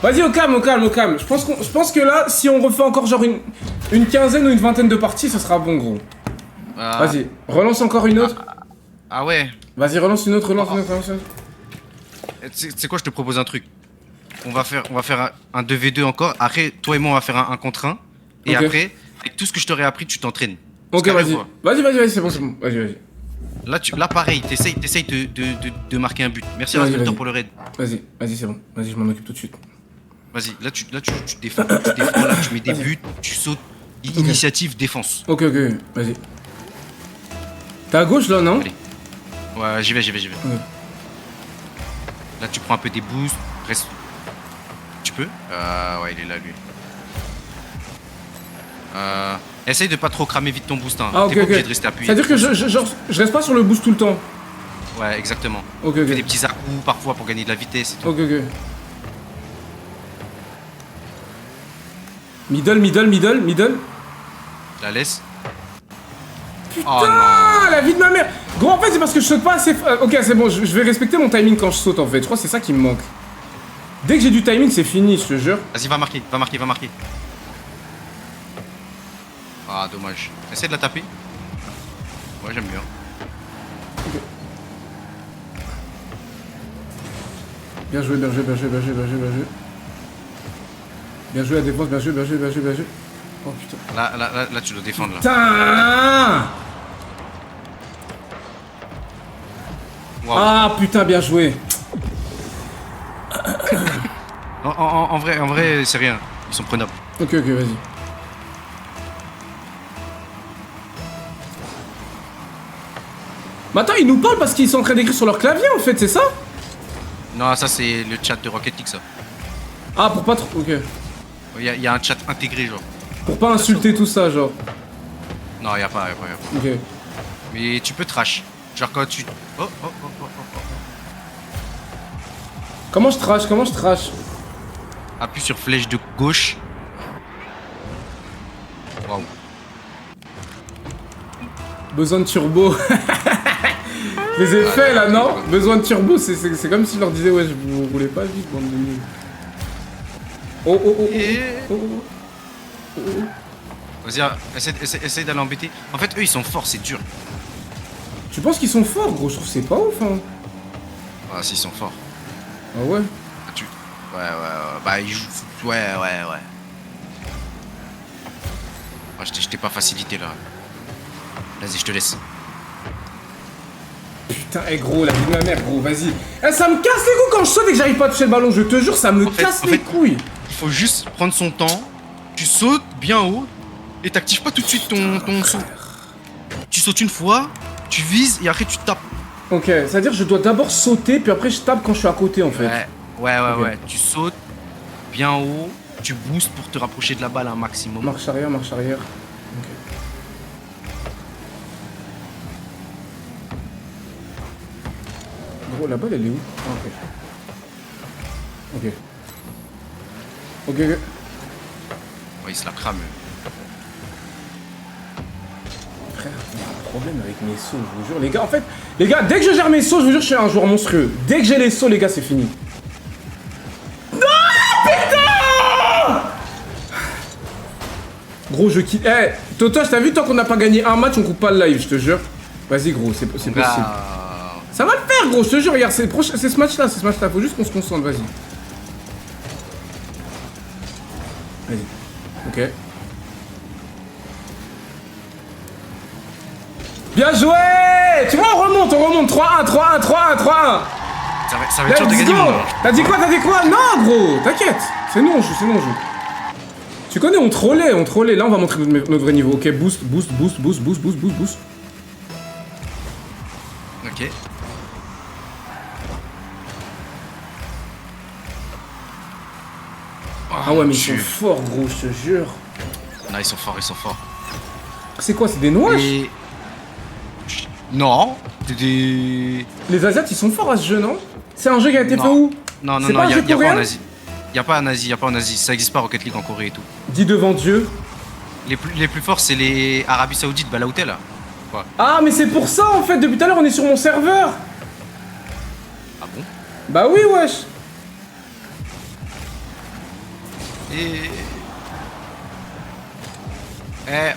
Vas-y, au calme. Je pense que là, si on refait encore genre une quinzaine ou une vingtaine de parties, ça sera bon, gros. Vas-y, relance encore une autre. Ah ouais. Vas-y, relance une autre. Tu sais quoi, je te propose un truc. On va faire un 2v2 encore. Après, toi et moi, on va faire un contre 1. Et Ok. après, avec tout ce que je t'aurais appris, tu t'entraînes. Ok, C'est carré, vas-y. quoi. Vas-y, c'est bon. Vas-y. Là, pareil, t'essayes de marquer un but. Merci, Vas-y, Rasmussen, vas-y. pour le raid. Vas-y, c'est bon. Vas-y, je m'en occupe tout de suite. Vas-y, là, tu défends. Là, tu mets des buts, tu sautes. Initiative, défense. Ok, vas-y. T'es à gauche, là, non? Allez. Ouais, j'y vais. Là, tu prends un peu des boosts. Reste. Tu peux? Ouais, il est là, lui. Essaye de pas trop cramer vite ton boost. Hein. Ah, ok, T'es pas obligé de rester appuyé. C'est-à-dire que je reste pas sur le boost tout le temps. Ouais, exactement. Ok. Fais des petits à-coups parfois pour gagner de la vitesse et tout. Ok. Middle. Je la laisse. Putain, Oh non. la vie de ma mère. Gros, en fait, c'est parce que je saute pas assez. Ok, c'est bon, je vais respecter mon timing quand je saute, en fait. Je crois que c'est ça qui me manque. Dès que j'ai du timing, c'est fini, je te jure. Vas-y, va marquer. Ah, dommage. Essaye de la taper. Ouais, j'aime bien. Bien joué. Bien joué la défense, bien joué. Oh putain. Là, tu dois défendre, là. Putain! Wow. Ah putain, bien joué. En vrai, c'est rien. Ils sont prenables. Ok, vas-y. Mais attends, ils nous parlent parce qu'ils sont en train d'écrire sur leur clavier en fait, c'est ça? Non, ça, c'est le chat de Rocket League, ça. Ah, pour pas trop. Ok. Il y a un chat intégré, genre. Pour pas insulter tout ça, genre. Non, y a pas. Ok. Mais tu peux trash. Genre quand tu... Oh. Comment je trash? Appuie sur flèche de gauche. Waouh. Besoin de turbo. Les effets là, non? Besoin de turbo, c'est comme si je leur disais, ouais, vous roulez pas vite, bande de nuls. Oh. Vas-y, essaye d'aller embêter. En fait, eux, ils sont forts, c'est dur. Tu penses qu'ils sont forts, gros? Je trouve que c'est pas ouf, hein. Ah, si, ils sont forts. Ah ouais? Ouais. Bah, ils jouent... Ouais. Ah, je t'ai pas facilité, là. Vas-y, je te laisse. Putain, gros, la vie de ma mère, gros, vas-y. Ça me casse les couilles quand je saute et que j'arrive pas à toucher le ballon, je te jure, ça me casse les couilles. Il faut juste prendre son temps, tu sautes bien haut et t'actives pas tout de suite ton saut. Tu sautes une fois, tu vises et après tu tapes. Ok, c'est-à-dire que je dois d'abord sauter puis après je tape quand je suis à côté en fait. Ouais, Ok. ouais. Tu sautes bien haut, tu boostes pour te rapprocher de la balle un maximum. Marche arrière, marche arrière. Ok. Gros, la balle, elle est où? Ah, ok. Ok. Ok, ok. Ouais, il se la crame. Frère, il y a un problème avec mes sauts, je vous jure. Les gars, en fait, les gars, dès que je gère mes sauts, je vous jure, je suis un joueur monstrueux. Dès que j'ai les sauts, les gars, c'est fini. Non, putain! Gros, je quitte. Eh, Totoche, t'as vu, tant qu'on n'a pas gagné un match, on coupe pas le live, je te jure. Vas-y, gros, c'est possible. Ça va le faire, gros, je te jure, regarde, c'est ce match-là, faut juste qu'on se concentre, vas-y. Vas-y. Ok. Bien joué! Tu vois, on remonte, 3-1, 3-1, 3-1, 3-1. Ça va être dur de Let's gagner, go! mon gars. T'as dit quoi? Non, gros, t'inquiète. C'est nous, on joue, Tu connais, on trollait. Là, on va montrer notre vrai niveau. Ok, boost. Ok. Ah ouais, mais ils sont forts, gros, je te jure. Non, ils sont forts. C'est quoi, c'est des noix? Et... Non, c'est des... Les Asiates, ils sont forts à ce jeu, non? C'est un jeu qui a été Non. fait où? Non, C'est pas un y jeu a pas coréen? en Asie. Y a pas en Asie. Ça existe pas Rocket League en Corée et tout. Dis devant Dieu. Les plus forts, c'est les Arabie Saoudite, bah là où t'es là. Quoi? Ah, mais c'est pour ça, en fait, depuis tout à l'heure, on est sur mon serveur. Ah bon? Bah oui, wesh. Et... Eh...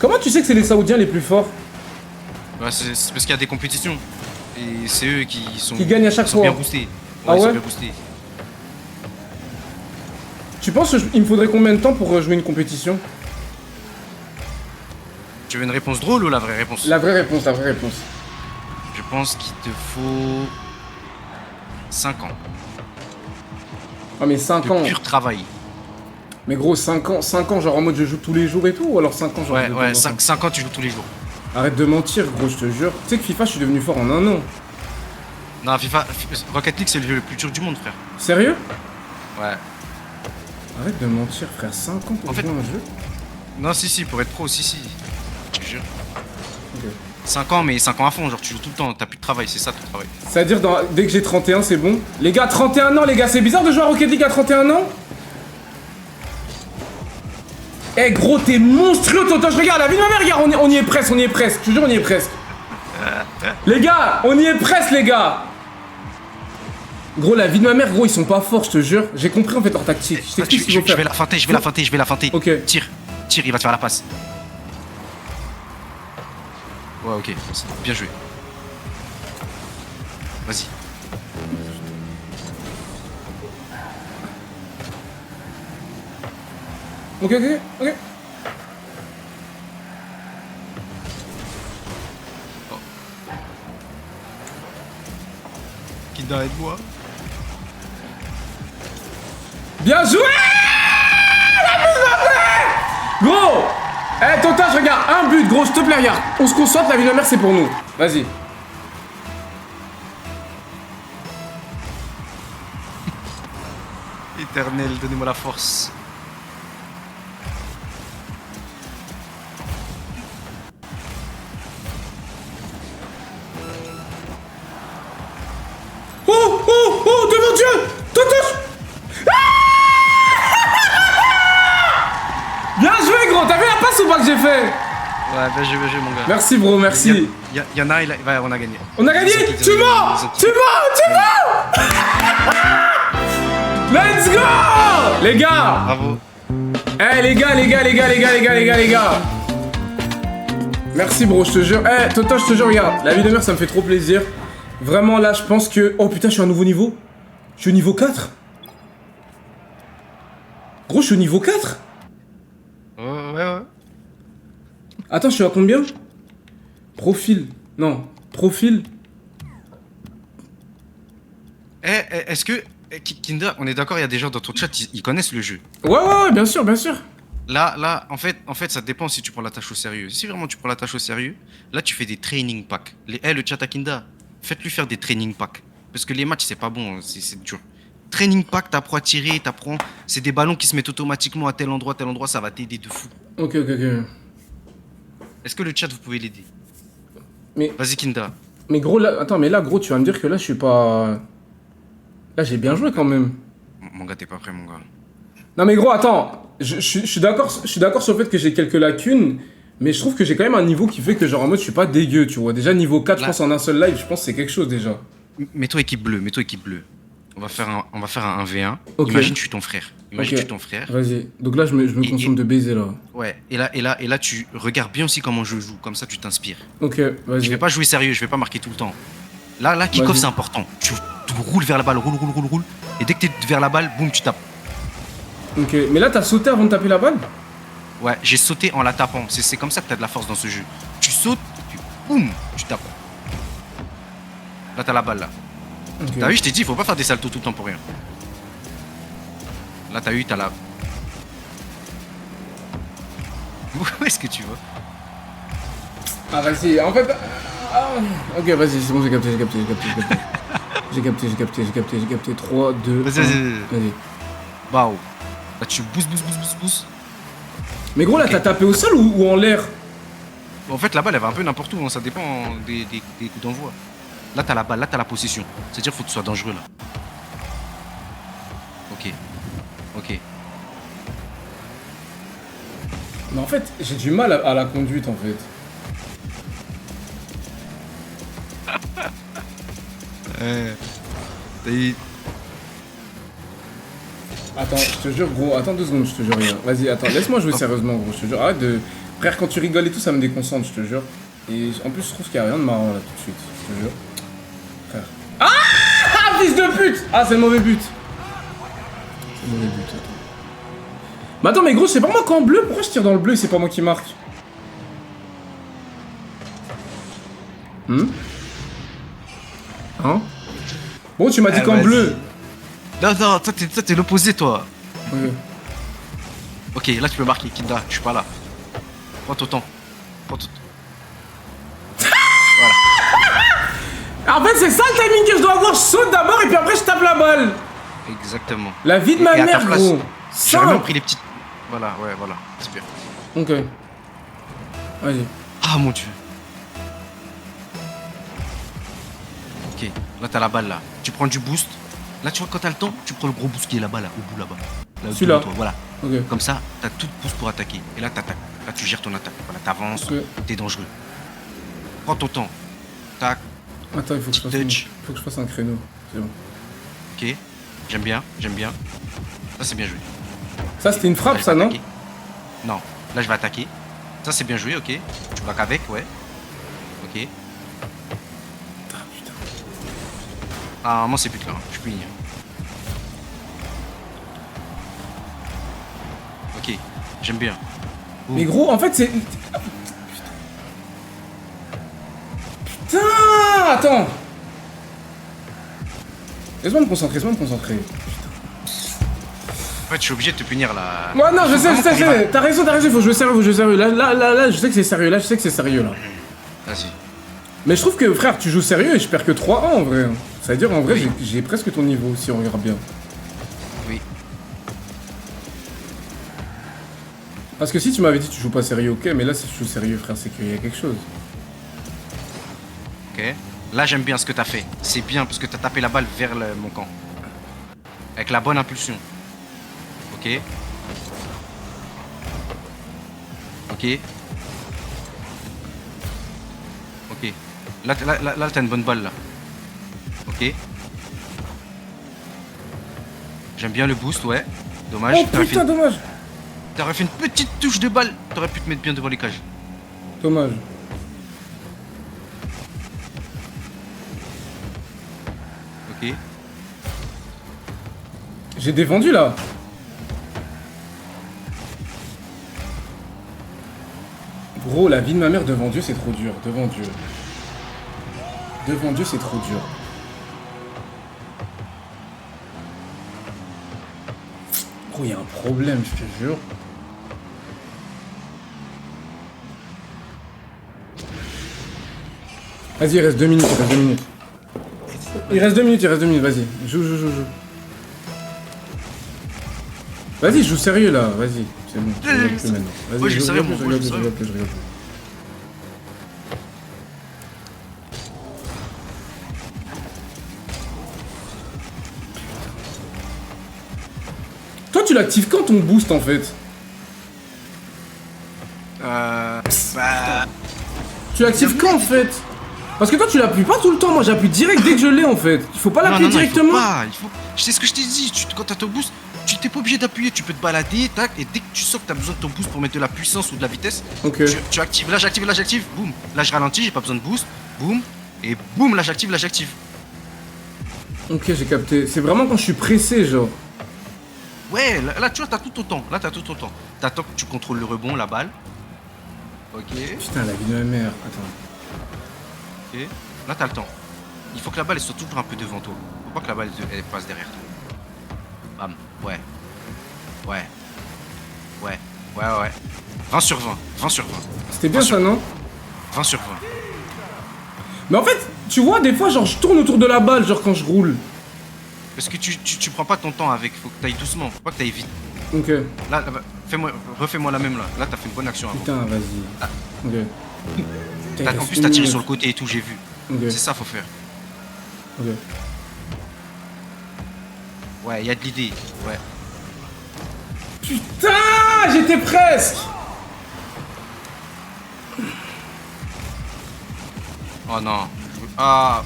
Comment tu sais que c'est les Saoudiens les plus forts? Bah, c'est parce qu'il y a des compétitions. Et c'est eux qui sont... Qui gagnent à chaque ils sont fois. bien boostés. Ah Ils sont ouais? bien boostés. Tu penses qu'il me faudrait combien de temps pour jouer une compétition? Tu veux une réponse drôle ou la vraie réponse? La vraie réponse. Je pense qu'il te faut... 5 ans. Ah mais 5 ans. De pur travail. Mais gros, 5 ans, genre en mode je joue tous les jours et tout, ou alors 5 ans genre Ouais, je joue ouais, tout le temps? 5 ans tu joues tous les jours. Arrête de mentir, gros, je te jure. Tu sais que FIFA, je suis devenu fort en un an. Non, Rocket League c'est le jeu le plus dur du monde, frère. Sérieux? Ouais. Arrête de mentir, frère. 5 ans pour En fait- jouer à un jeu? Non, si, pour être pro, si. Je te jure. Ok. 5 ans, mais 5 ans à fond, genre tu joues tout le temps, t'as plus de travail, c'est ça ton travail. C'est-à-dire, dès que j'ai 31, c'est bon? Les gars, 31 ans, les gars, c'est bizarre de jouer à Rocket League à 31 ans? Eh gros, t'es monstrueux, Totoche, regarde, la vie de ma mère, regarde, on y est presque, je te jure, on y est presque. Les gars, on y est presque, les gars. Gros, la vie de ma mère, gros, ils sont pas forts, je te jure. J'ai compris en fait leur tactique. Je t'explique ce qu'il faut Je vais faire. la feinter. Ok. Tire, il va te faire la passe. Ouais, ok, c'est bien joué. Vas-y. Ok. Kinda, aide-moi. Bien joué. Gros. Eh, Totoche, regarde, un but, gros, s'il te plaît, regarde. On se concentre, la vie de ma mère, c'est pour nous. Vas-y. Éternel, donnez-moi la force. Oh, devant Dieu. Totoche. Bien joué, gros. T'as vu la passe ou pas que j'ai fait? Ouais, bien joué, mon gars. Merci, bro, merci. Y en a, ouais, on a gagné. On a gagné. Tu mens. Let's go. Les gars. Bravo. Eh, les gars. Merci, bro, je te jure. Eh, Toto, je te jure, regarde. La vie de mère, ça me fait trop plaisir. Vraiment, là, je pense que... Oh, putain, je suis à un nouveau niveau. Je suis au niveau 4. Gros, je suis au niveau 4. Ouais. Attends, je suis à combien? Profil. Non. Profil. Est-ce que... Kinda, on est d'accord, il y a des gens dans ton chat, ils connaissent le jeu. Ouais, bien sûr. Là, en fait, ça dépend si tu prends la tâche au sérieux. Si vraiment tu prends la tâche au sérieux, là, tu fais des training packs. Le chat à Kinda, faites-lui faire des training packs. Parce que les matchs, c'est pas bon, c'est dur. Training pack, t'apprends à tirer, t'apprends. C'est des ballons qui se mettent automatiquement à tel endroit, ça va t'aider de fou. Ok. Est-ce que le chat, vous pouvez l'aider? Mais, Vas-y, Kinda. mais gros, là, attends, mais là, gros, tu vas me dire que là, je suis pas. Là, j'ai bien joué quand même. Mon gars, t'es pas prêt, mon gars. Non, mais gros, attends, je suis d'accord sur le fait que j'ai quelques lacunes, mais je trouve que j'ai quand même un niveau qui fait que, genre, en mode, je suis pas dégueu, tu vois. Déjà, niveau 4, je Là. pense en un seul live, je pense que c'est quelque chose déjà. Mets-toi équipe bleue. On va faire un 1v1. Ok. Imagine, je suis ton frère. Ok. Vas-y. Donc là, je me concentre de baiser là. Ouais, et là, tu regardes bien aussi comment je joue, comme ça tu t'inspires. Ok, Je vas-y. vais pas jouer sérieux, je vais pas marquer tout le temps. Là, kick-off Vas-y. c'est important. Tu roules vers la balle, roule. Et dès que t'es vers la balle, boum, tu tapes. Ok, mais là, t'as sauté avant de taper la balle? Ouais, j'ai sauté en la tapant. C'est comme ça que t'as de la force dans ce jeu. Tu sautes, puis boum, tu tapes. Là, t'as la balle là. Ok. T'as vu, je t'ai dit, faut pas faire des saltos tout le temps pour rien. Là, t'as la. Où est-ce que tu vas? Ah, vas-y, en fait. Ok, vas-y, c'est bon, j'ai capté. J'ai capté. 3, 2. Vas-y. Vas-y. Waouh. Là, tu bousses. Mais gros, là, t'as tapé au sol ou en l'air? En fait, la balle, elle va un peu n'importe où, hein. Ça dépend des coups d'envoi. Là, t'as la balle, là, t'as la possession. C'est-à-dire qu'il faut que tu sois dangereux, là. Ok. Mais en fait, j'ai du mal à la conduite, en fait. Attends, je te jure, gros, attends 2 secondes, je te jure rien. Vas-y, attends, laisse-moi jouer sérieusement, gros, je te jure. Arrête de. Frère, quand tu rigoles et tout, ça me déconcentre, je te jure. Et en plus, je trouve qu'il y a rien de marrant là tout de suite, je te jure. Frère. Ah, fils de pute! Ah, c'est le mauvais but. C'est le mauvais but, attends. Mais attends, mais gros, c'est pas moi qu'en bleu, pourquoi je tire dans le bleu et c'est pas moi qui marque? Hein? Bon, tu m'as dit qu'en vas-y. bleu. Non, toi, t'es l'opposé, toi. Ok. Ok, là, tu peux marquer, Kinda, je suis pas là. Prends ton temps. En fait, c'est ça le timing que je dois avoir. Je saute d'abord et puis après, je tape la balle. Exactement. La vie de ma Et à ta mère, place, gros. j'ai vraiment Simple. pris les petites. Voilà, super. Ok. Vas-y. Ah mon dieu. Ok, là t'as la balle là. Tu prends du boost. Là tu vois quand t'as le temps, tu prends le gros boost qui est là-bas, là, au bout là-bas. Là, Celui-là. toi, voilà. Ok. Comme ça, t'as tout boost pour attaquer. Et là t'attaques. Là tu gères ton attaque. Voilà, t'avances, Ok. t'es dangereux. Prends ton temps. Tac, Attends, il faut que Touch. je fasse un créneau. C'est bon. ok. J'aime bien. Ça c'est bien joué. Ça, c'était une frappe, Là, je ça, vais non? attaquer. Non, là je vais attaquer. Ça c'est bien joué, ok. Tu vas qu'avec, ouais. Ok. Ah, putain. Ah, normalement c'est plus clair, hein. Je suis ignorant. Ok, j'aime bien. Mais gros, en fait, c'est. Putain, attends. Laisse-moi me concentrer. En fait, je suis obligé de te punir là. Ouais, non, je sais. Vraiment T'as raison, faut jouer sérieux. Là, je sais que c'est sérieux. Là. Vas-y. Mais je trouve que, frère, tu joues sérieux et je perds que 3-1 en vrai. Ça veut dire, en vrai, j'ai presque ton niveau, si on regarde bien. Oui. Parce que si tu m'avais dit tu joues pas sérieux, ok, mais là, si tu joues sérieux, frère, c'est qu'il y a quelque chose. Ok. Là, j'aime bien ce que t'as fait. C'est bien parce que t'as tapé la balle vers mon camp. Avec la bonne impulsion. Ok. Ok. Ok. Là, t'as une bonne balle là. Ok. J'aime bien le boost, ouais. Dommage. Oh putain, dommage. T'aurais fait une petite touche de balle. T'aurais pu te mettre bien devant les cages. Dommage. Ok. J'ai défendu là. Gros, la vie de ma mère devant Dieu, c'est trop dur. Devant Dieu, c'est trop dur. Gros, il y a un problème, je te jure. Vas-y, il reste 2 minutes, Il reste 2 minutes, vas-y. Joue. Vas-y, joue sérieux là, vas-y. C'est bon, je regarde plus maintenant. Vas-y, Ouais, je suis sérieux, moi, je moi, je regarde suis sérieux. plus. Toi, tu l'actives quand ton boost en fait? Bah... Tu l'actives quand en fait? Parce que toi, tu l'appuies pas tout le temps, moi j'appuie direct dès que je l'ai en fait. Il faut pas l'appuyer directement. Il faut... Je sais ce que je t'ai dit, quand t'as ton boost, tu t'es pas obligé d'appuyer, tu peux te balader, tac, et dès que tu sens que t'as besoin de ton boost pour mettre de la puissance ou de la vitesse, Ok. tu actives, là j'active, boum, là je ralentis, j'ai pas besoin de boost, boum, et boum, là j'active. Ok, j'ai capté. C'est vraiment quand je suis pressé, genre. Ouais, là tu vois, t'as tout autant, T'attends que tu contrôles le rebond, la balle. Ok, Putain, la vie de ma mère. Attends. ok, là t'as le temps. Il faut que la balle elle soit toujours un peu devant toi. Faut pas que la balle elle passe derrière toi. Bam, ouais. 20 sur 20. C'était bien ça, non? 20 sur 20. Mais en fait, tu vois, des fois, genre, je tourne autour de la balle, genre, quand je roule. Parce que tu prends pas ton temps avec, faut que t'ailles doucement, faut pas que t'ailles vite. Ok. Là, refais-moi la même là. Là t'as fait une bonne action avant. Putain, vas-y. Ah. Ok. En plus t'as tiré sur le côté et tout, j'ai vu. Ok. C'est ça faut faire. Ok. Ouais, y a de l'idée. Ouais. Putain, j'étais presque. Oh non. Ah.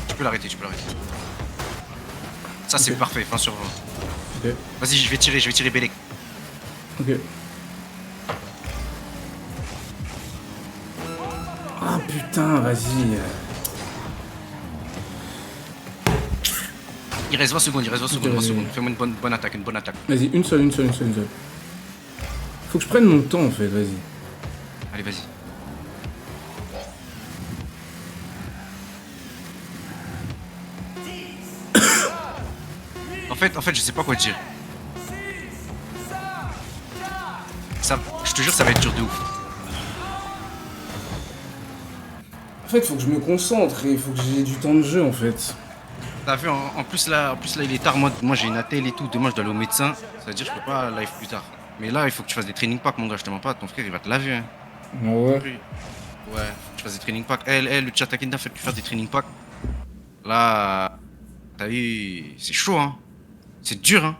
Tu peux l'arrêter. Ça c'est Ok. parfait, 20 sur 20. Ok. Vas-y, je vais tirer Bélec. Ok. Ah putain, vas-y. Il reste 20 secondes. vas-y. Fais-moi une bonne attaque. Vas-y, une seule. Faut que je prenne mon temps en fait, vas-y. Allez, vas-y. En fait, je sais pas quoi te dire. Ça, je te jure, ça va être dur de ouf. En fait, faut que je me concentre et il faut que j'ai du temps de jeu en fait. T'as vu, en plus là, il est tard. Moi j'ai une attelle et tout. Demain, je dois aller au médecin. Ça veut dire que je peux pas live plus tard. Mais là, il faut que tu fasses des training packs, mon gars. Je te mens pas. Ton frère, il va te laver. Hein. Ah ouais. Ouais, faut que tu fasses des training packs. Le chat Akinda fait que tu fasses des training packs. Là, t'as vu, c'est chaud, hein. C'est dur, hein.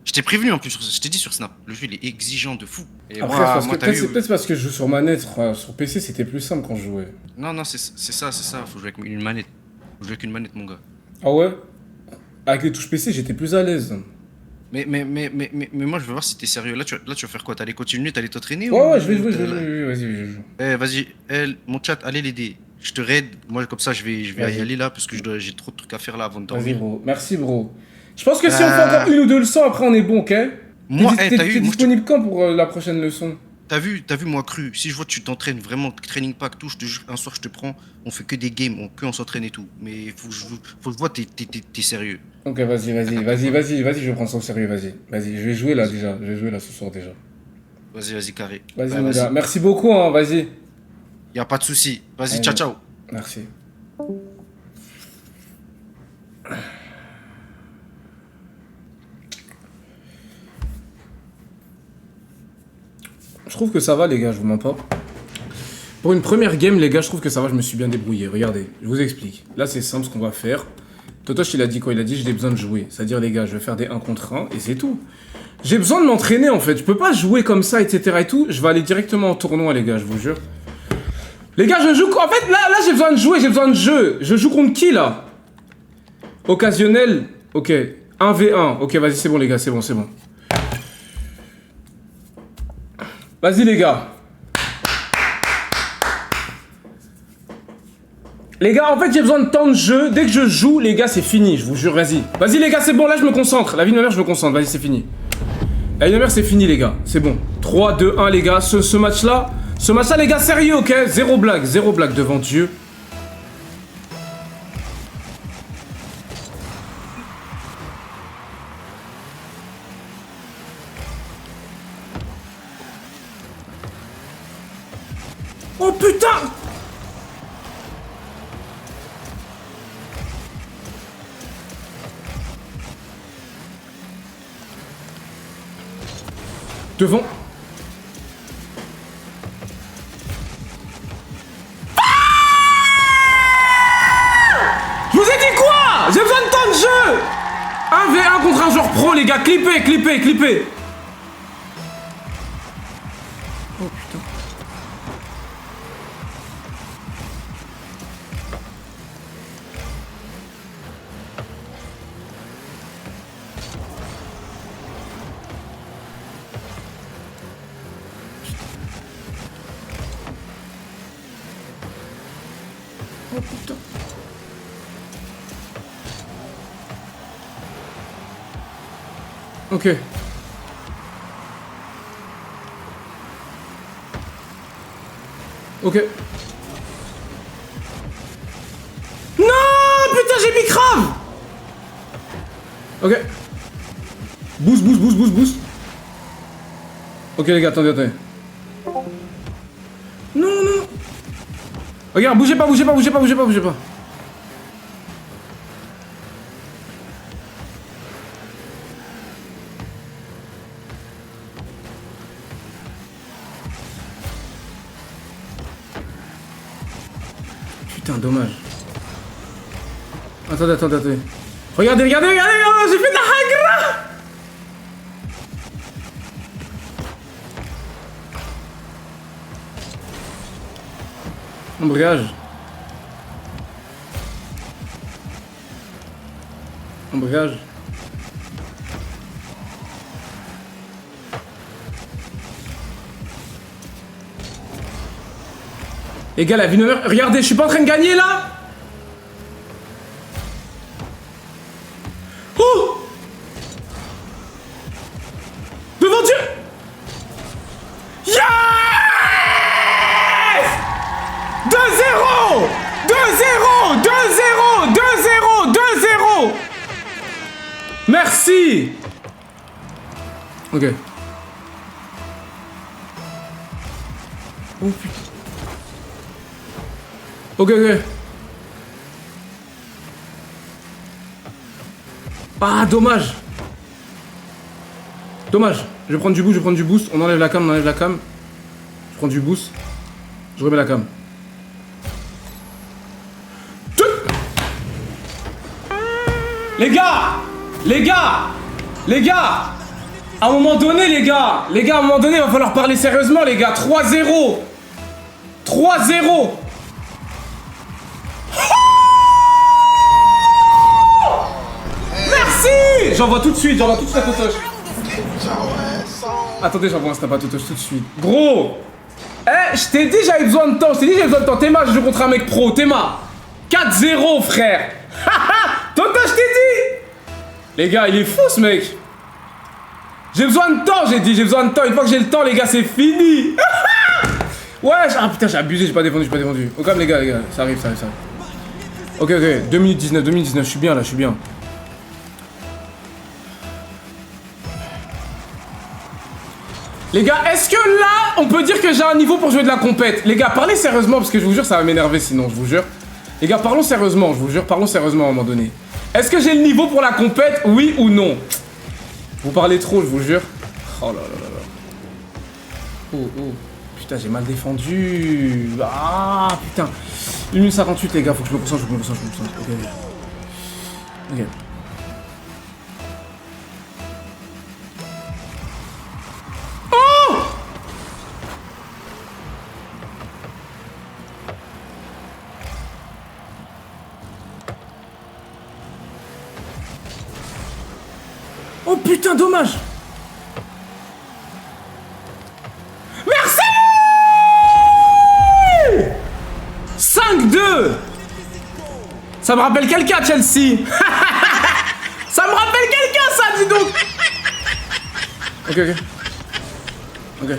Je t'ai prévenu en plus, je t'ai dit sur Snap. Le jeu, il est exigeant de fou. Et Après, c'est peut-être parce que je joue sur manette. Sur PC, c'était plus simple quand je jouais. Non, c'est ça. Faut jouer avec une manette. Mon gars. Ah ouais? Avec les touches PC, j'étais plus à l'aise. Mais moi, je veux voir si t'es sérieux. Là, tu vas faire quoi? T'allais continuer? T'allais t'entraîner? Ouais, je vais jouer, vas-y, je joue. Vas-y, mon chat, allez l'aider. Je te raid. Moi, comme ça, je vais y aller là parce que j'ai trop de trucs à faire là avant de Vas-y, dormir. bro. Merci, bro. Je pense que si on fait encore une ou deux leçons, après on est bon, ok? Moi, t'es disponible quand pour la prochaine leçon? T'as vu, moi cru. Si je vois que tu t'entraînes vraiment, training pack, tout, je te jure, un soir je te prends, on fait que des games, on s'entraîne et tout. Mais faut que je vois que t'es sérieux. Ok, vas-y, je vais prendre ça au sérieux, vas-y. Vas-y, je vais jouer là déjà. Je vais jouer là ce soir déjà. Vas-y, carré. Vas-y, Ouais, mon gars. Merci beaucoup, hein, vas-y. Y a pas de souci. Vas-y, Allez. ciao. Merci. Je trouve que ça va, les gars, je vous mens pas. Pour une première game, les gars, je trouve que ça va, je me suis bien débrouillé. Regardez, je vous explique. Là, c'est simple ce qu'on va faire. Totoche, il a dit quoi? Il a dit j'ai besoin de jouer. C'est-à-dire, les gars, je vais faire des 1 contre 1 et c'est tout. J'ai besoin de m'entraîner, en fait. Je peux pas jouer comme ça, etc. et tout. Je vais aller directement en tournoi, les gars, je vous jure. Les gars, je joue... En fait, là j'ai besoin de jouer, j'ai besoin de jeu. Je joue contre qui, là? Occasionnel. Ok. 1v1. Ok, vas-y, c'est bon, les gars, c'est bon. Vas-y, les gars. Les gars, en fait, j'ai besoin de temps de jeu. Dès que je joue, les gars, c'est fini, je vous jure, vas-y. Vas-y, les gars, c'est bon, là, je me concentre. La vie de ma mère, je me concentre, vas-y, c'est fini. La vie de ma mère, c'est fini, les gars. C'est bon. 3, 2, 1, les gars. Ce match-là, les gars, sérieux, ok? Zéro blague devant Dieu. Oh, putain! Devant. Je vous ai dit quoi? J'ai besoin de temps de jeu. 1v1 contre un joueur pro, les gars. Clippez, clippez, clippez. Oh putain. Oh putain. Ok. Ok. Non, putain, j'ai mis crave. Ok. Boost, boost, boost, boost, boost. Ok les gars, attendez, attendez. Non, non. Regarde, bougez pas, bougez pas, bougez pas, bougez pas, bougez pas. Putain, dommage. Attendez, attendez, attendez. Regardez, regardez, regardez, regardez, j'ai fait de la hagra. Embrayage. Embrayage. Les gars, la vie d'honneur. Regardez, je suis pas en train de gagner là. Oh! Devant Dieu! Yes! 2-0! 2-0! 2-0! 2-0! 2-0! Merci! Ok. Oh putain. Ok, ok. Ah, dommage. Dommage. Je vais prendre du boost, je vais prendre du boost. On enlève la cam, on enlève la cam. Je prends du boost. Je remets la cam. Les gars! Les gars! Les gars! À un moment donné, les gars! Les gars, à un moment donné, il va falloir parler sérieusement, les gars. 3-0! 3-0! Merci! J'envoie tout de suite, j'envoie tout de suite à Totoche. Attendez, j'envoie un snap à Totoche tout de suite. Gros! Eh, je t'ai dit j'avais besoin de temps, je t'ai dit j'avais besoin de temps. Théma, je joue contre un mec pro, Théma. 4-0, frère. Totoche, je t'ai dit! Les gars, il est fou ce mec. J'ai besoin de temps, j'ai dit, j'ai besoin de temps. Une fois que j'ai le temps, les gars, c'est fini. Ouais, ah putain, j'ai abusé, j'ai pas défendu, j'ai pas défendu. Au calme, les gars, ça arrive, ça arrive, ça arrive. Ok, ok, 2 minutes 19, 2 minutes 19, je suis bien là, je suis bien. Les gars, est-ce que là, on peut dire que j'ai un niveau pour jouer de la compète? Les gars, parlez sérieusement, parce que je vous jure, ça va m'énerver sinon, je vous jure. Les gars, parlons sérieusement, je vous jure, parlons sérieusement à un moment donné. Est-ce que j'ai le niveau pour la compète, oui ou non? Vous parlez trop, je vous jure. Oh là là là là. Oh, oh. Putain, j'ai mal défendu. Ah, putain. 1 minute 58, les gars, faut que je me concentre, je me concentre, je me concentre. Ok. Ok. Oh! Oh putain, dommage! Merci! 5-2! Ça me rappelle quelqu'un, Chelsea! Ça me rappelle quelqu'un, ça, dis donc! Ok, ok. Ok.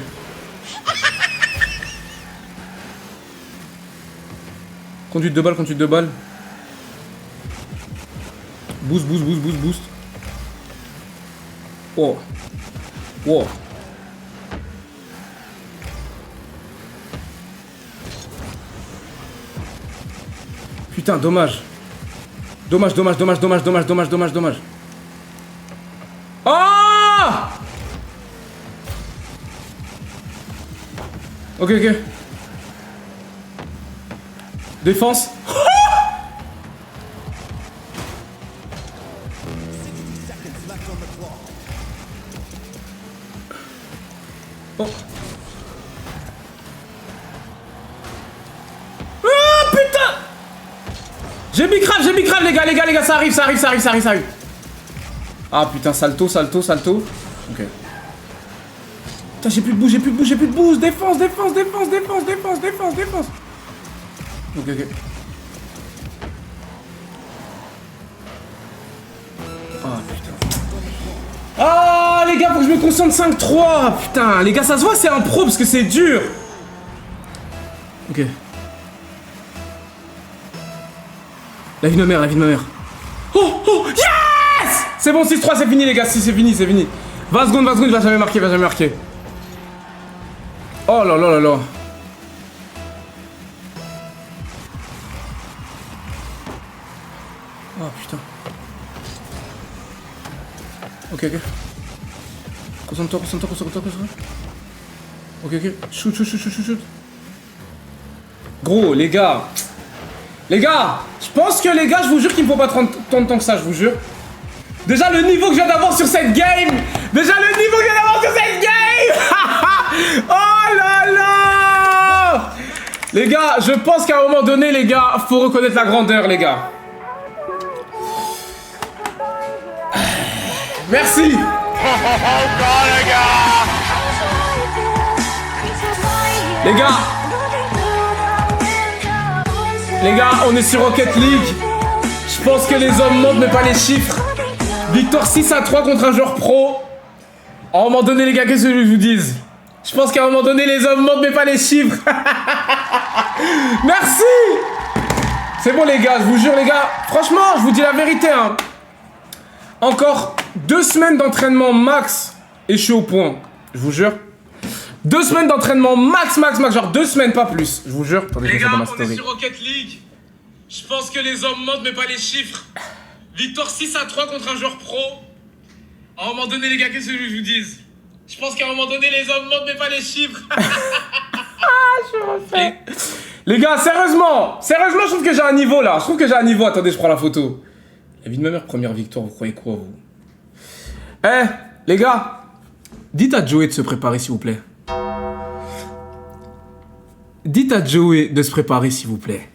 Conduite de balle, conduite de balle. Boost, boost, boost, boost, boost. Oh. Wow. Putain, dommage. Dommage, dommage, dommage, dommage, dommage, dommage, dommage, dommage. Oh! Ok, ok. Défense. Oh. Ah putain. J'ai bicrave les gars, ça arrive. Ah putain, salto. Ok. Putain, j'ai plus de boost. Défense. Ok. Ah putain. Ah les gars, faut que je me concentre 5-3. Putain, les gars, ça se voit, c'est un pro parce que c'est dur. Ok. La vie de ma mère. Oh, yes. C'est bon, 6-3, c'est fini les gars, c'est fini. 20 secondes, il va jamais marquer. Oh là là. Oh putain. Ok. Concentre-toi. Ok. Shoot. Gros, les gars, je pense que les gars, je vous jure qu'il me faut pas tant de temps que ça, je vous jure. Déjà le niveau que je viens d'avoir sur cette game. Oh là là. Les gars, je pense qu'à un moment donné, les gars, faut reconnaître la grandeur, les gars. Merci. Les gars, on est sur Rocket League. Je pense que les hommes montent, mais pas les chiffres. Victoire 6-3 contre un joueur pro. À un moment donné, les gars, qu'est-ce que je vous dise? Je pense qu'à un moment donné, les hommes montent, mais pas les chiffres. Merci. C'est bon, les gars, je vous jure, les gars. Franchement, je vous dis la vérité, hein. Encore 2 semaines d'entraînement max et je suis au point. Je vous jure. 2 semaines d'entraînement max. Genre 2 semaines, pas plus. Je vous jure. Attendez, les gars, on est sur Rocket League. Je pense que les hommes montent, mais pas les chiffres. Victoire 6-3 contre un joueur pro. À un moment donné, les gars, qu'est-ce que je vous dise? Je pense qu'à un moment donné, les hommes montent, mais pas les chiffres. Je refais. Les gars, sérieusement, je trouve que j'ai un niveau là. Attendez, je prends la photo. La vie de ma mère, première victoire, vous croyez quoi, vous? Eh, les gars, dites à Joey de se préparer, s'il vous plaît. Dites à Joey de se préparer, s'il vous plaît.